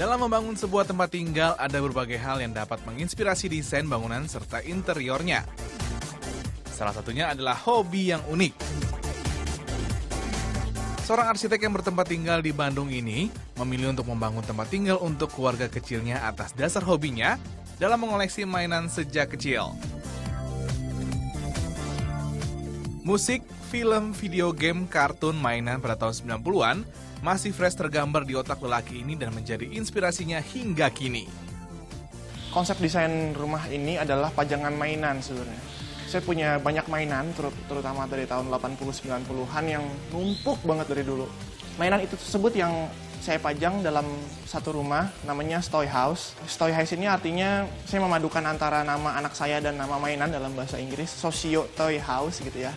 Dalam membangun sebuah tempat tinggal, ada berbagai hal yang dapat menginspirasi desain bangunan serta interiornya. Salah satunya adalah hobi yang unik. Seorang arsitek yang bertempat tinggal di Bandung ini memilih untuk membangun tempat tinggal untuk keluarga kecilnya atas dasar hobinya dalam mengoleksi mainan sejak kecil. Musik, film, video game, kartun, mainan pada tahun 90-an masih fresh tergambar di otak lelaki ini dan menjadi inspirasinya hingga kini. Konsep desain rumah ini adalah pajangan mainan sebenarnya. Saya punya banyak mainan, terutama dari tahun 80-90-an yang numpuk banget dari dulu. Mainan itu tersebut yang saya pajang dalam satu rumah, namanya Toy House. Toy House ini artinya saya memadukan antara nama anak saya dan nama mainan dalam bahasa Inggris, Socio Toy House gitu ya.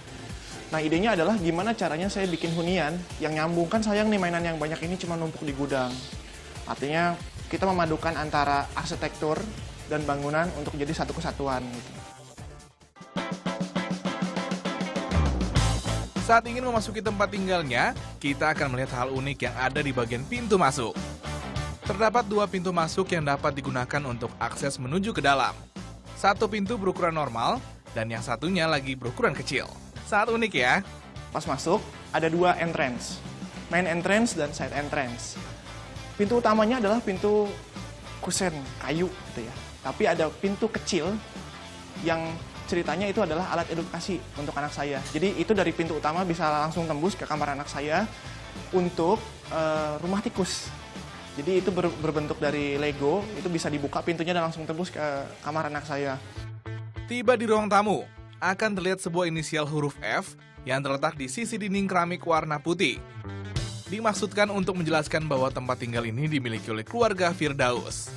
Nah, idenya adalah gimana caranya saya bikin hunian yang nyambung. Kan sayang nih mainan yang banyak ini cuma numpuk di gudang. Artinya kita memadukan antara arsitektur dan bangunan untuk jadi satu kesatuan gitu. Saat ingin memasuki tempat tinggalnya, kita akan melihat hal unik yang ada di bagian pintu masuk. Terdapat 2 pintu masuk yang dapat digunakan untuk akses menuju ke dalam. Satu pintu berukuran normal, dan yang satunya lagi berukuran kecil. Sangat unik ya. Pas masuk, ada 2 entrance. Main entrance dan side entrance. Pintu utamanya adalah pintu kusen, kayu gitu ya. Tapi ada pintu kecil yang ceritanya itu adalah alat edukasi untuk anak saya. Jadi itu dari pintu utama bisa langsung tembus ke kamar anak saya untuk rumah tikus. Jadi itu berbentuk dari Lego, itu bisa dibuka pintunya dan langsung tembus ke kamar anak saya. Tiba di ruang tamu, akan terlihat sebuah inisial huruf F yang terletak di sisi dinding keramik warna putih. Dimaksudkan untuk menjelaskan bahwa tempat tinggal ini dimiliki oleh keluarga Firdaus.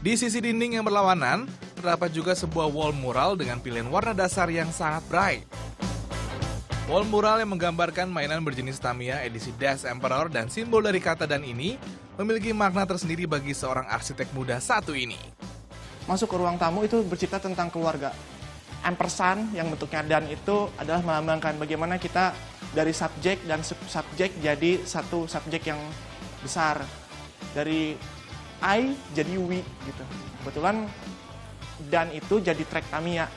Di sisi dinding yang berlawanan, terdapat juga sebuah wall mural dengan pilihan warna dasar yang sangat bright. Wall mural yang menggambarkan mainan berjenis Tamiya edisi Dash Emperor dan simbol dari kata dan ini memiliki makna tersendiri bagi seorang arsitek muda satu ini. Masuk ke ruang tamu itu bercerita tentang keluarga. Ampersand yang bentuknya dan itu adalah melambangkan bagaimana kita dari subjek dan subjek jadi satu subjek yang besar. Dari I jadi we gitu. Kebetulan dan itu jadi track Tamiya.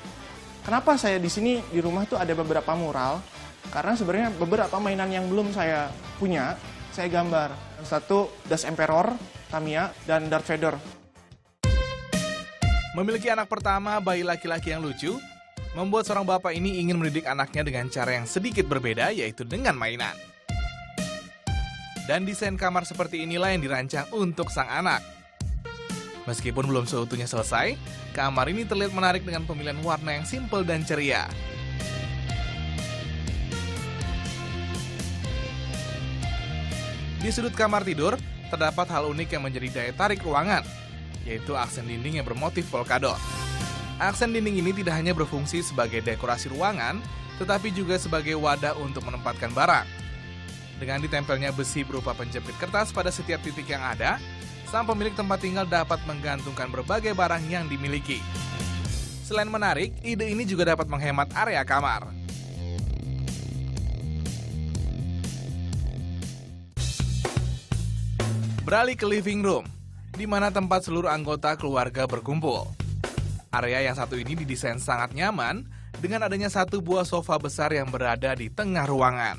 Kenapa saya di sini di rumah tuh ada beberapa mural? Karena sebenarnya beberapa mainan yang belum saya punya, saya gambar. Satu Dash Emperor, Tamiya, dan Darth Vader. Memiliki anak pertama, bayi laki-laki yang lucu, membuat seorang bapak ini ingin mendidik anaknya dengan cara yang sedikit berbeda, yaitu dengan mainan. Dan desain kamar seperti inilah yang dirancang untuk sang anak. Meskipun belum seutuhnya selesai, kamar ini terlihat menarik dengan pemilihan warna yang simpel dan ceria. Di sudut kamar tidur, terdapat hal unik yang menjadi daya tarik ruangan, yaitu aksen dinding yang bermotif polkadot. Aksen dinding ini tidak hanya berfungsi sebagai dekorasi ruangan, tetapi juga sebagai wadah untuk menempatkan barang. Dengan ditempelnya besi berupa penjepit kertas pada setiap titik yang ada, sang pemilik tempat tinggal dapat menggantungkan berbagai barang yang dimiliki. Selain menarik, ide ini juga dapat menghemat area kamar. Beralih ke living room, di mana tempat seluruh anggota keluarga berkumpul. Area yang satu ini didesain sangat nyaman dengan adanya satu buah sofa besar yang berada di tengah ruangan.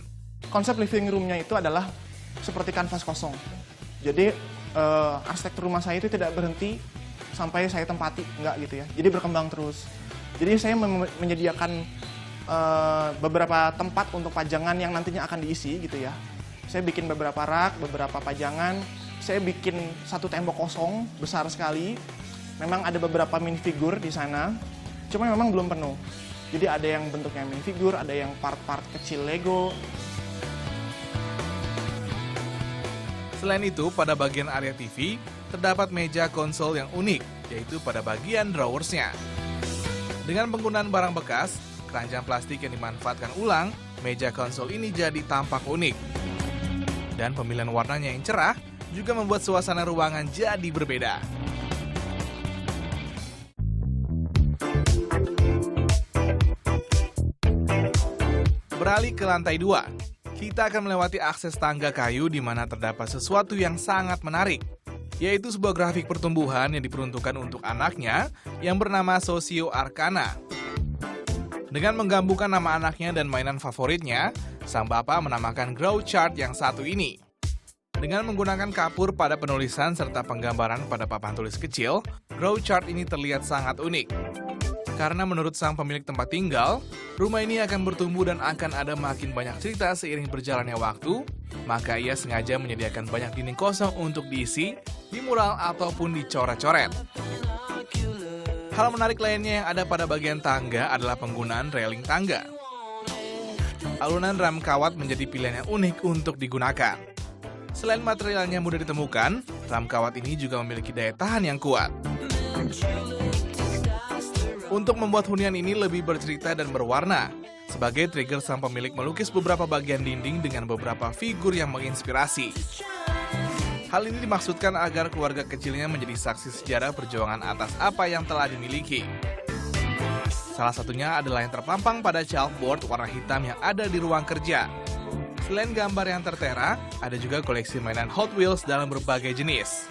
Konsep living room-nya itu adalah seperti kanvas kosong. Jadi arsitektur rumah saya itu tidak berhenti sampai saya tempati, enggak gitu ya. Jadi berkembang terus. Jadi saya menyediakan beberapa tempat untuk pajangan yang nantinya akan diisi gitu ya. Saya bikin beberapa rak, beberapa pajangan. Saya bikin satu tembok kosong besar sekali. Memang ada beberapa minifigure di sana, cuma memang belum penuh. Jadi ada yang bentuknya minifigure, ada yang part-part kecil Lego. Selain itu, pada bagian area TV, terdapat meja konsol yang unik, yaitu pada bagian drawersnya. Dengan penggunaan barang bekas, keranjang plastik yang dimanfaatkan ulang, meja konsol ini jadi tampak unik. Dan pemilihan warnanya yang cerah juga membuat suasana ruangan jadi berbeda. Beralih ke lantai 2, kita akan melewati akses tangga kayu di mana terdapat sesuatu yang sangat menarik, yaitu sebuah grafik pertumbuhan yang diperuntukkan untuk anaknya yang bernama Socio Arcana. Dengan menggabungkan nama anaknya dan mainan favoritnya, sang bapak menamakan grow chart yang satu ini. Dengan menggunakan kapur pada penulisan serta penggambaran pada papan tulis kecil, grow chart ini terlihat sangat unik. Karena menurut sang pemilik tempat tinggal, rumah ini akan bertumbuh dan akan ada makin banyak cerita seiring berjalannya waktu, maka ia sengaja menyediakan banyak dinding kosong untuk diisi, di mural ataupun dicoret-coret. Hal menarik lainnya yang ada pada bagian tangga adalah penggunaan railing tangga. Alunan ram kawat menjadi pilihan yang unik untuk digunakan. Selain materialnya mudah ditemukan, ram kawat ini juga memiliki daya tahan yang kuat. Untuk membuat hunian ini lebih bercerita dan berwarna, sebagai trigger sang pemilik melukis beberapa bagian dinding dengan beberapa figur yang menginspirasi. Hal ini dimaksudkan agar keluarga kecilnya menjadi saksi sejarah perjuangan atas apa yang telah dimiliki. Salah satunya adalah yang terpampang pada chalkboard warna hitam yang ada di ruang kerja. Selain gambar yang tertera, ada juga koleksi mainan Hot Wheels dalam berbagai jenis.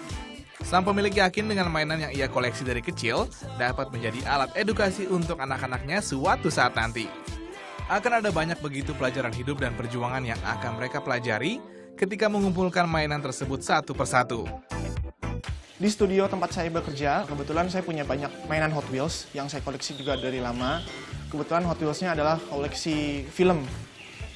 Sang pemilik yakin dengan mainan yang ia koleksi dari kecil dapat menjadi alat edukasi untuk anak-anaknya suatu saat nanti. Akan ada banyak begitu pelajaran hidup dan perjuangan yang akan mereka pelajari ketika mengumpulkan mainan tersebut satu persatu. Di studio tempat saya bekerja, kebetulan saya punya banyak mainan Hot Wheels yang saya koleksi juga dari lama. Kebetulan Hot Wheels-nya adalah koleksi film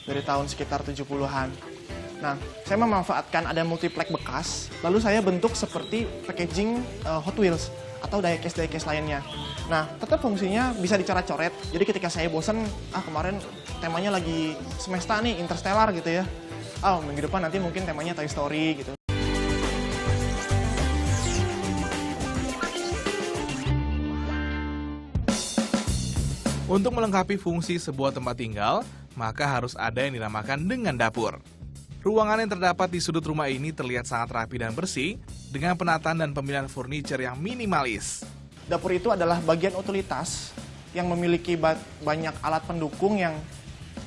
dari tahun sekitar 70-an. Nah, saya memanfaatkan ada multiplex bekas, lalu saya bentuk seperti packaging Hot Wheels atau diecast lainnya. Nah, tetap fungsinya bisa dicoret-coret. Jadi ketika saya bosan, kemarin temanya lagi semesta nih, Interstellar gitu ya. Minggu depan nanti mungkin temanya Toy Story gitu. Untuk melengkapi fungsi sebuah tempat tinggal, maka harus ada yang dinamakan dengan dapur. Ruangan yang terdapat di sudut rumah ini terlihat sangat rapi dan bersih, dengan penataan dan pemilihan furniture yang minimalis. Dapur itu adalah bagian utilitas yang memiliki banyak alat pendukung yang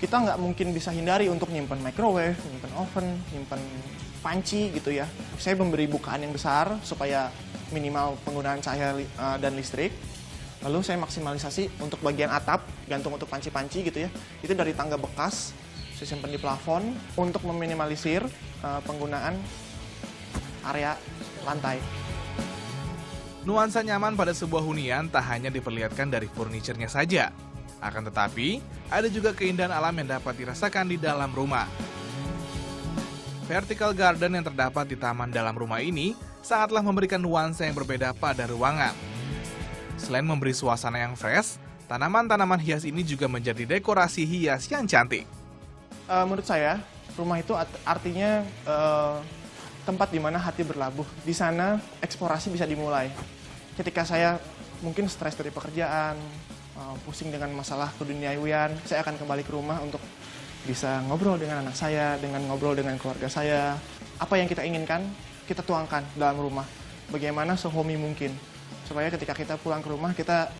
kita nggak mungkin bisa hindari untuk nyimpen microwave, nyimpen oven, nyimpen panci gitu ya. Saya memberi bukaan yang besar supaya minimal penggunaan cahaya dan listrik. Lalu saya maksimalisasi untuk bagian atap, gantung untuk panci-panci gitu ya. Itu dari tangga bekas, saya simpan di plafon untuk meminimalisir penggunaan area lantai. Nuansa nyaman pada sebuah hunian tak hanya diperlihatkan dari furniturnya saja. Akan tetapi, ada juga keindahan alam yang dapat dirasakan di dalam rumah. Vertical garden yang terdapat di taman dalam rumah ini sangatlah memberikan nuansa yang berbeda pada ruangan. Selain memberi suasana yang fresh, tanaman-tanaman hias ini juga menjadi dekorasi hias yang cantik. Menurut saya, rumah itu artinya tempat di mana hati berlabuh. Di sana eksplorasi bisa dimulai. Ketika saya mungkin stres dari pekerjaan, pusing dengan masalah keduniawian, saya akan kembali ke rumah untuk bisa ngobrol dengan anak saya, ngobrol dengan keluarga saya. Apa yang kita inginkan, kita tuangkan dalam rumah. Bagaimana sehomi mungkin. Supaya ketika kita pulang ke rumah, kita